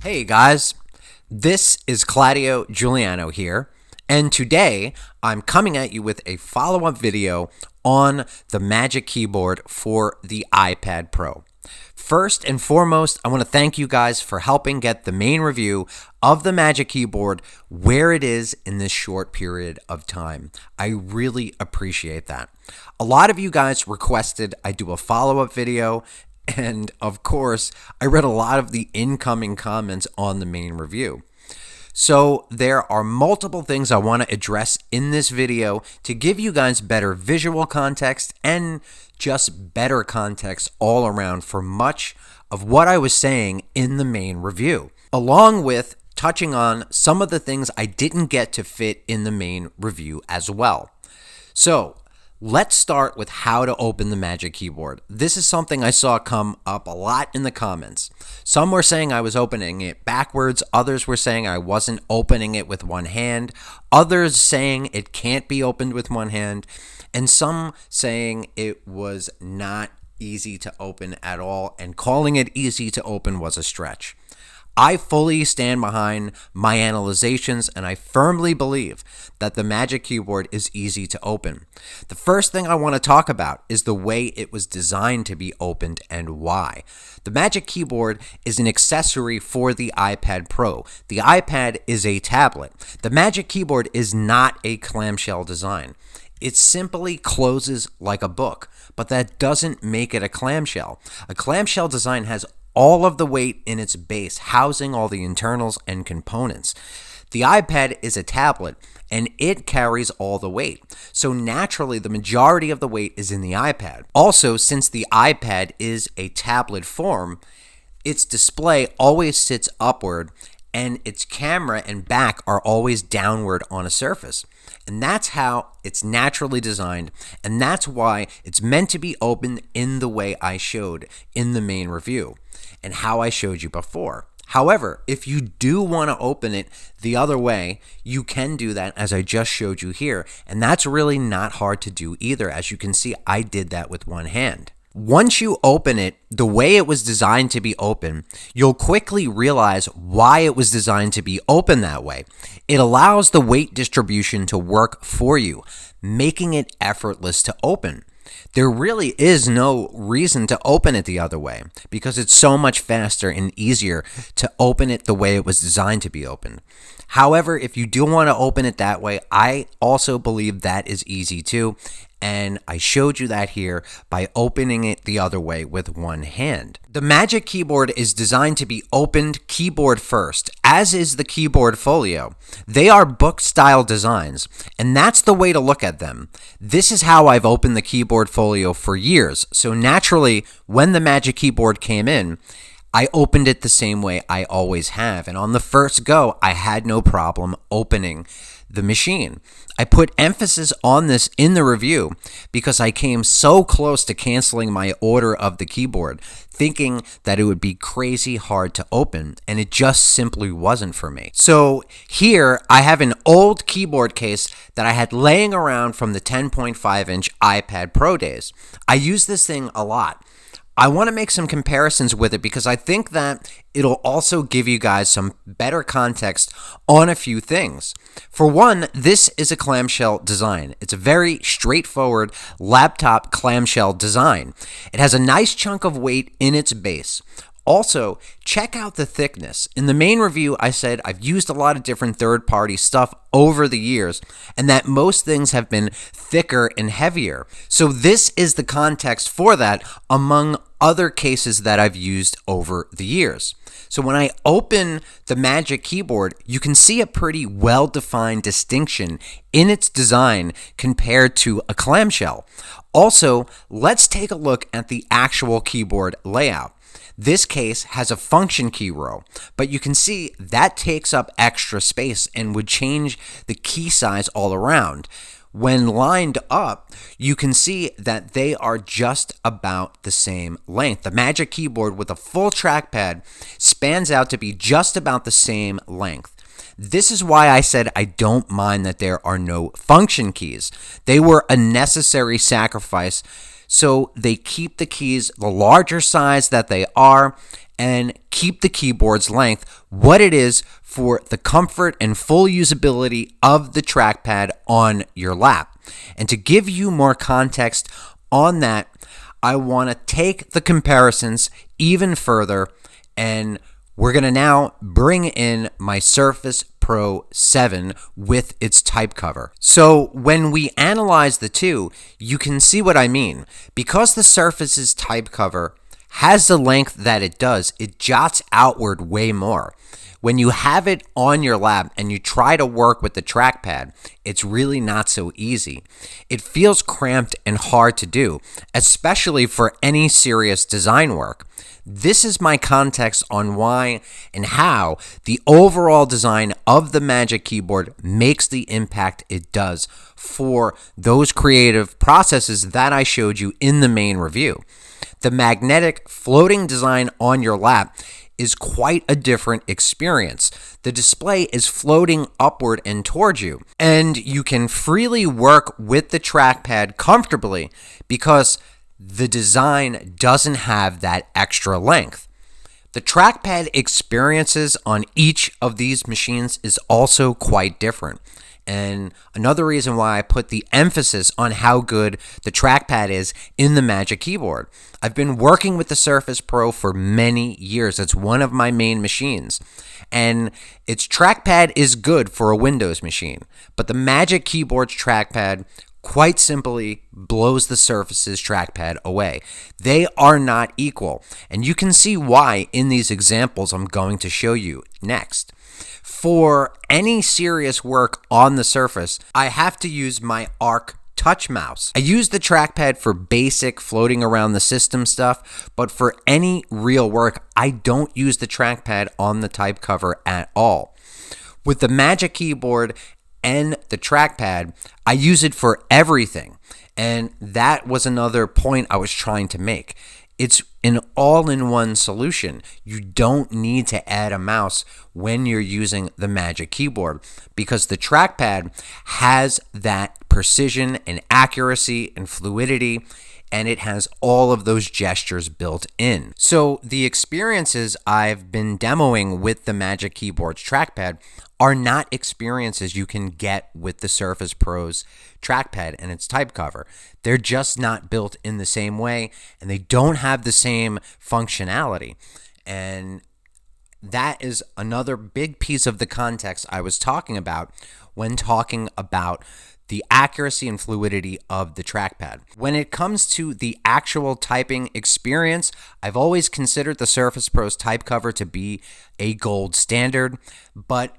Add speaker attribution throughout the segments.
Speaker 1: Hey guys, this is Claudio Giuliano here, and today I'm coming at you with a follow-up video on the Magic Keyboard for the iPad Pro. First and foremost, I want to thank you guys for helping get the main review of the Magic Keyboard where it is in this short period of time. I really appreciate that. A lot of you guys requested I do a follow-up video, and of course, I read a lot of the incoming comments on the main review. So there are multiple things I want to address in this video to give you guys better visual context and just better context all around for much of what I was saying in the main review, along with touching on some of the things I didn't get to fit in the main review as well. So let's start with how to open the Magic Keyboard. This is something I saw come up a lot in the comments. Some were saying I was opening it backwards. Others were saying I wasn't opening it with one hand. Others saying it can't be opened with one hand. And some saying it was not easy to open at all, and calling it easy to open was a stretch. I fully stand behind my analyzations, and I firmly believe that the Magic Keyboard is easy to open. The first thing I want to talk about is the way it was designed to be opened and why. The Magic Keyboard is an accessory for the iPad Pro. The iPad is a tablet. The Magic Keyboard is not a clamshell design. It simply closes like a book, but that doesn't make it a clamshell. A clamshell design has all of the weight in its base, housing all the internals and components. The iPad is a tablet, and it carries all the weight. So naturally, the majority of the weight is in the iPad. Also, since the iPad is a tablet form, its display always sits upward, and its camera and back are always downward on a surface. And that's how it's naturally designed, and that's why it's meant to be opened in the way I showed in the main review and how I showed you before. However, if you do want to open it the other way, you can do that as I just showed you here, and that's really not hard to do either. As you can see, I did that with one hand. Once you open it the way it was designed to be open, you'll quickly realize why it was designed to be open that way. It allows the weight distribution to work for you, making it effortless to open. There really is no reason to open it the other way because it's so much faster and easier to open it the way it was designed to be opened. However, if you do want to open it that way, I also believe that is easy too. And I showed you that here by opening it the other way with one hand. The Magic Keyboard is designed to be opened keyboard first, as is the Keyboard Folio. They are book-style designs, and that's the way to look at them. This is how I've opened the Keyboard Folio for years, so naturally, when the Magic Keyboard came in, I opened it the same way I always have, and on the first go, I had no problem opening the machine. I put emphasis on this in the review because I came so close to canceling my order of the keyboard, thinking that it would be crazy hard to open, and it just simply wasn't for me. So here I have an old keyboard case that I had laying around from the 10.5-inch iPad Pro days. I use this thing a lot. I want to make some comparisons with it because I think that it'll also give you guys some better context on a few things. For one, this is a clamshell design. It's a very straightforward laptop clamshell design. It has a nice chunk of weight in its base. Also, check out the thickness. In the main review, I said I've used a lot of different third-party stuff over the years, and that most things have been thicker and heavier. So this is the context for that among other cases that I've used over the years. So when I open the Magic Keyboard, you can see a pretty well-defined distinction in its design compared to a clamshell. Also, let's take a look at the actual keyboard layout. This case has a function key row, but you can see that takes up extra space and would change the key size all around. When lined up, you can see that they are just about the same length. The Magic Keyboard with a full trackpad spans out to be just about the same length. This is why I said I don't mind that there are no function keys. They were a necessary sacrifice, so they keep the keys the larger size that they are, and keep the keyboard's length what it is for the comfort and full usability of the trackpad on your lap. And to give you more context on that, I want to take the comparisons even further, and we're going to now bring in my Surface Pro 7 with its type cover. So when we analyze the two, you can see what I mean. Because the Surface's type cover has the length that it does, it jots outward way more. When you have it on your lap and you try to work with the trackpad, it's really not so easy. It feels cramped and hard to do, especially for any serious design work. This is my context on why and how the overall design of the Magic Keyboard makes the impact it does for those creative processes that I showed you in the main review. The magnetic floating design on your lap is quite a different experience. The display is floating upward and towards you, and you can freely work with the trackpad comfortably because the design doesn't have that extra length. The trackpad experiences on each of these machines is also quite different. And another reason why I put the emphasis on how good the trackpad is in the Magic Keyboard. I've been working with the Surface Pro for many years. It's one of my main machines. And its trackpad is good for a Windows machine. But the Magic Keyboard's trackpad quite simply blows the Surface's trackpad away. They are not equal. And you can see why in these examples I'm going to show you next. For any serious work on the Surface, I have to use my Arc touch mouse. I use the trackpad for basic floating around the system stuff, but for any real work, I don't use the trackpad on the type cover at all. With the Magic Keyboard and the trackpad, I use it for everything, and that was another point I was trying to make. It's an all-in-one solution. You don't need to add a mouse when you're using the Magic Keyboard because the trackpad has that precision and accuracy and fluidity, and it has all of those gestures built in. So the experiences I've been demoing with the Magic Keyboard's trackpad are not experiences you can get with the Surface Pro's trackpad and its type cover. They're just not built in the same way, and they don't have the same functionality. And that is another big piece of the context I was talking about when talking about the accuracy and fluidity of the trackpad. When it comes to the actual typing experience, I've always considered the Surface Pro's type cover to be a gold standard, but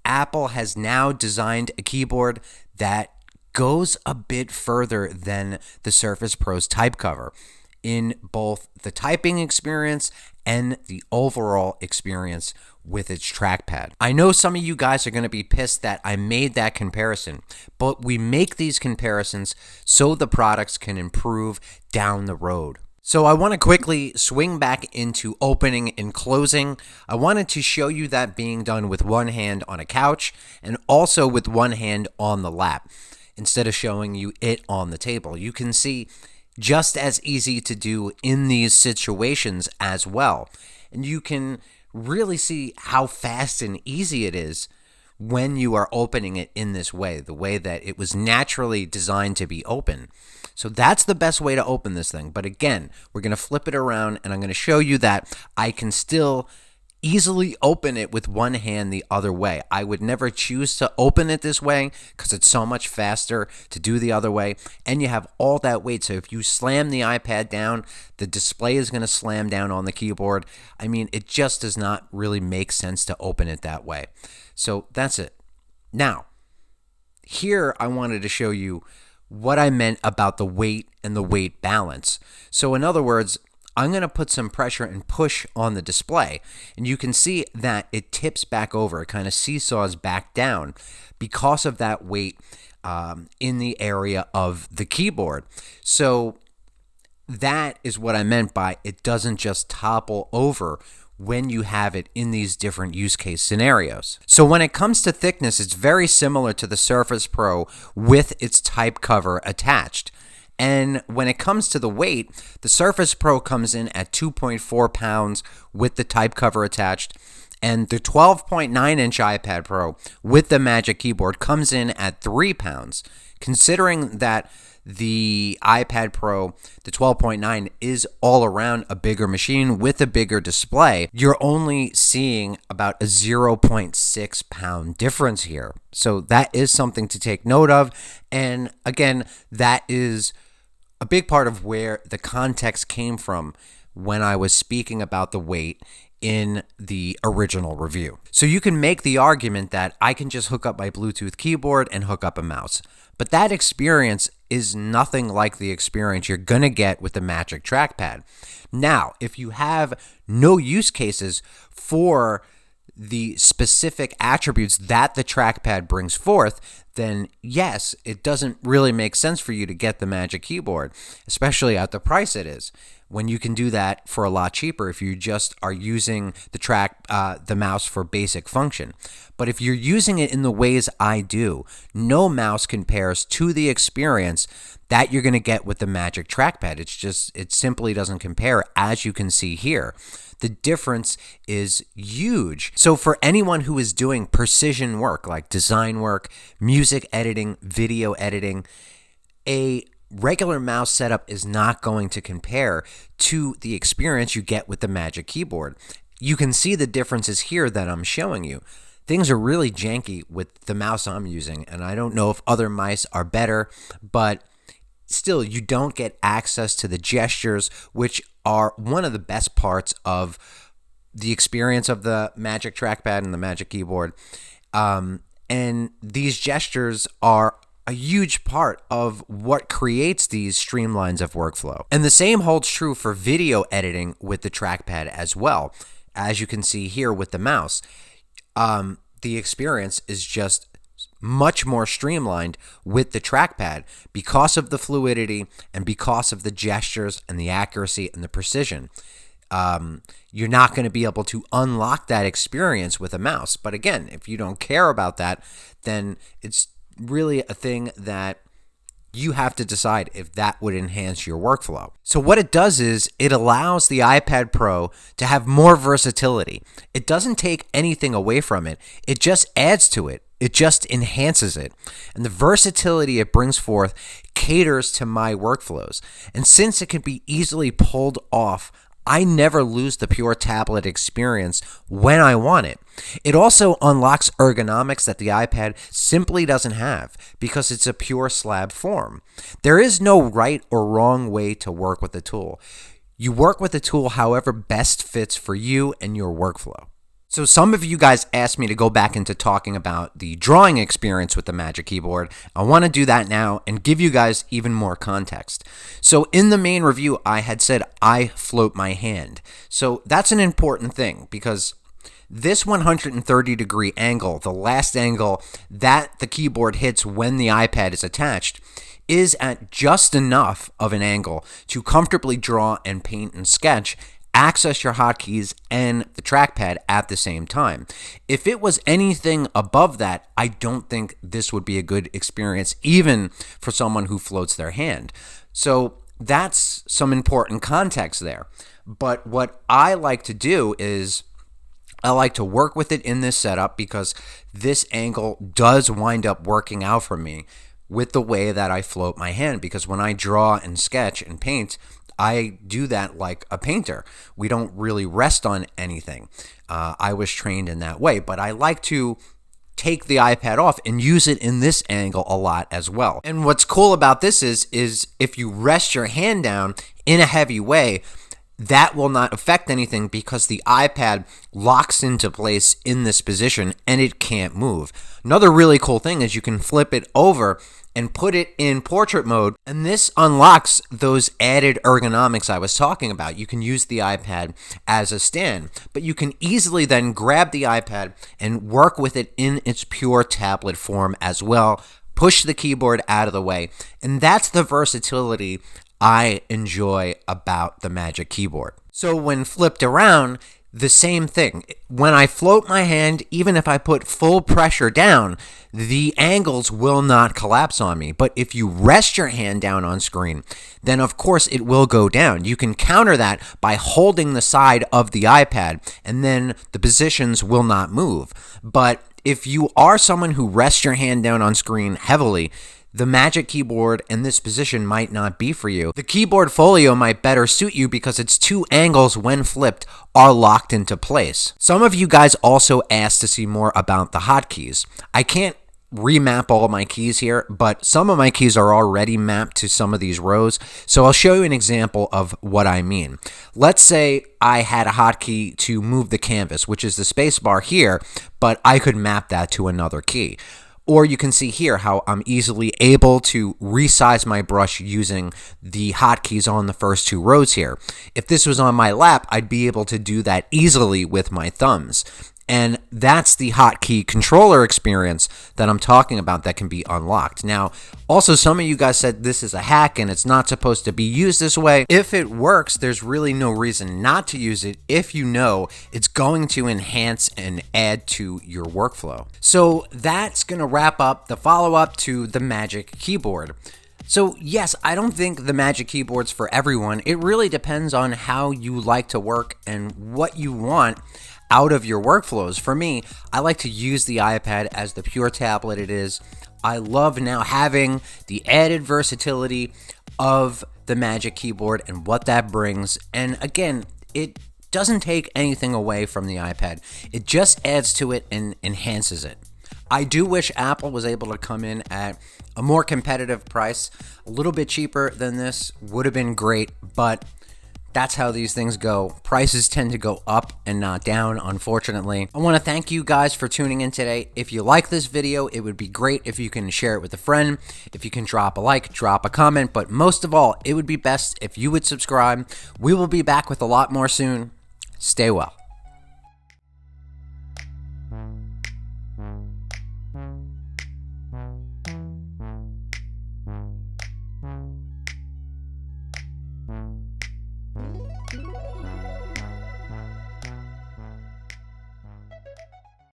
Speaker 1: Apple has now designed a keyboard that goes a bit further than the Surface Pro's type cover in both the typing experience and the overall experience with its trackpad. I know some of you guys are going to be pissed that I made that comparison, but we make these comparisons so the products can improve down the road. So I want to quickly swing back into opening and closing. I wanted to show you that being done with one hand on a couch and also with one hand on the lap instead of showing you it on the table. You can see just as easy to do in these situations as well. And you can really see how fast and easy it is when you are opening it in this way, the way that it was naturally designed to be open. So that's the best way to open this thing. But again, we're going to flip it around and I'm going to show you that I can still easily open it with one hand the other way. I would never choose to open it this way because it's so much faster to do the other way. And you have all that weight. So if you slam the iPad down, the display is going to slam down on the keyboard. I mean, it just does not really make sense to open it that way. So that's it. Now, here I wanted to show you what I meant about the weight and the weight balance. So in other words, I'm going to put some pressure and push on the display, and you can see that it tips back over. It kind of seesaws back down because of that weight in the area of the keyboard. So that is what I meant by it doesn't just topple over when you have it in these different use case scenarios. So when it comes to thickness, it's very similar to the Surface Pro with its type cover attached. And when it comes to the weight, the Surface Pro comes in at 2.4 pounds with the type cover attached. And the 12.9-inch iPad Pro with the Magic Keyboard comes in at 3 pounds. Considering that the iPad Pro, the 12.9, is all around a bigger machine with a bigger display, you're only seeing about a 0.6 pound difference here. So that is something to take note of. And again, that is a big part of where the context came from when I was speaking about the weight in the original review. So you can make the argument that I can just hook up my Bluetooth keyboard and hook up a mouse. But that experience is nothing like the experience you're going to get with the Magic Trackpad. Now, if you have no use cases for the specific attributes that the trackpad brings forth, then yes, it doesn't really make sense for you to get the Magic Keyboard, especially at the price it is, when you can do that for a lot cheaper if you just are using the mouse for basic function. But if you're using it in the ways I do, no mouse compares to the experience that you're going to get with the Magic Trackpad. It simply doesn't compare, as you can see here. The difference is huge. So for anyone who is doing precision work like design work, music editing, video editing, a regular mouse setup is not going to compare to the experience you get with the Magic Keyboard. You can see the differences here that I'm showing you. Things are really janky with the mouse I'm using, and I don't know if other mice are better, but still, you don't get access to the gestures, which are one of the best parts of the experience of the Magic Trackpad and the Magic Keyboard. And these gestures are a huge part of what creates these streamlines of workflow. And the same holds true for video editing with the trackpad as well. As you can see here with the mouse, the experience is just much more streamlined with the trackpad because of the fluidity and because of the gestures and the accuracy and the precision. You're not going to be able to unlock that experience with a mouse. But again, if you don't care about that, then it's really a thing that you have to decide if that would enhance your workflow. So what it does is it allows the iPad Pro to have more versatility. It doesn't take anything away from it. It just adds to it. It just enhances it. And the versatility it brings forth caters to my workflows. And since it can be easily pulled off, I never lose the pure tablet experience when I want it. It also unlocks ergonomics that the iPad simply doesn't have because it's a pure slab form. There is no right or wrong way to work with the tool. You work with the tool however best fits for you and your workflow. So some of you guys asked me to go back into talking about the drawing experience with the Magic Keyboard. I want to do that now and give you guys even more context. So in the main review, I had said I float my hand. So that's an important thing because this 130-degree angle, the last angle that the keyboard hits when the iPad is attached, is at just enough of an angle to comfortably draw and paint and sketch, access your hotkeys and the trackpad at the same time. If it was anything above that, I don't think this would be a good experience, even for someone who floats their hand. So that's some important context there. But what I like to do is I like to work with it in this setup because this angle does wind up working out for me with the way that I float my hand, because when I draw and sketch and paint, I do that like a painter. We don't really rest on anything. I was trained in that way, but I like to take the iPad off and use it in this angle a lot as well. And what's cool about this is if you rest your hand down in a heavy way, that will not affect anything because the iPad locks into place in this position and it can't move. Another really cool thing is you can flip it over and put it in portrait mode, and this unlocks those added ergonomics I was talking about. You can use the iPad as a stand, but you can easily then grab the iPad and work with it in its pure tablet form as well, push the keyboard out of the way, and that's the versatility I enjoy about the Magic Keyboard. So when flipped around, the same thing. When I float my hand, even if I put full pressure down, the angles will not collapse on me. But if you rest your hand down on screen, then of course it will go down. You can counter that by holding the side of the iPad, and then the positions will not move. But if you are someone who rests your hand down on screen heavily, the Magic Keyboard in this position might not be for you. The Keyboard Folio might better suit you because its two angles, when flipped, are locked into place. Some of you guys also asked to see more about the hotkeys. I can't remap all of my keys here, but some of my keys are already mapped to some of these rows, so I'll show you an example of what I mean. Let's say I had a hotkey to move the canvas, which is the spacebar here, but I could map that to another key. Or you can see here how I'm easily able to resize my brush using the hotkeys on the first two rows here. If this was on my lap, I'd be able to do that easily with my thumbs. And that's the hotkey controller experience that I'm talking about that can be unlocked. Now, also, some of you guys said this is a hack and it's not supposed to be used this way. If it works, there's really no reason not to use it if you know it's going to enhance and add to your workflow. So that's going to wrap up the follow-up to the Magic Keyboard. So yes, I don't think the Magic Keyboard's for everyone. It really depends on how you like to work and what you want out of your workflows. For me, I like to use the iPad as the pure tablet it is. I love now having the added versatility of the Magic Keyboard and what that brings. And again, it doesn't take anything away from the iPad. It just adds to it and enhances it. I do wish Apple was able to come in at a more competitive price. A little bit cheaper than this would have been great, but that's how these things go. Prices tend to go up and not down, unfortunately. I want to thank you guys for tuning in today. If you like this video, it would be great if you can share it with a friend. If you can drop a like, drop a comment, but most of all, it would be best if you would subscribe. We will be back with a lot more soon. Stay well.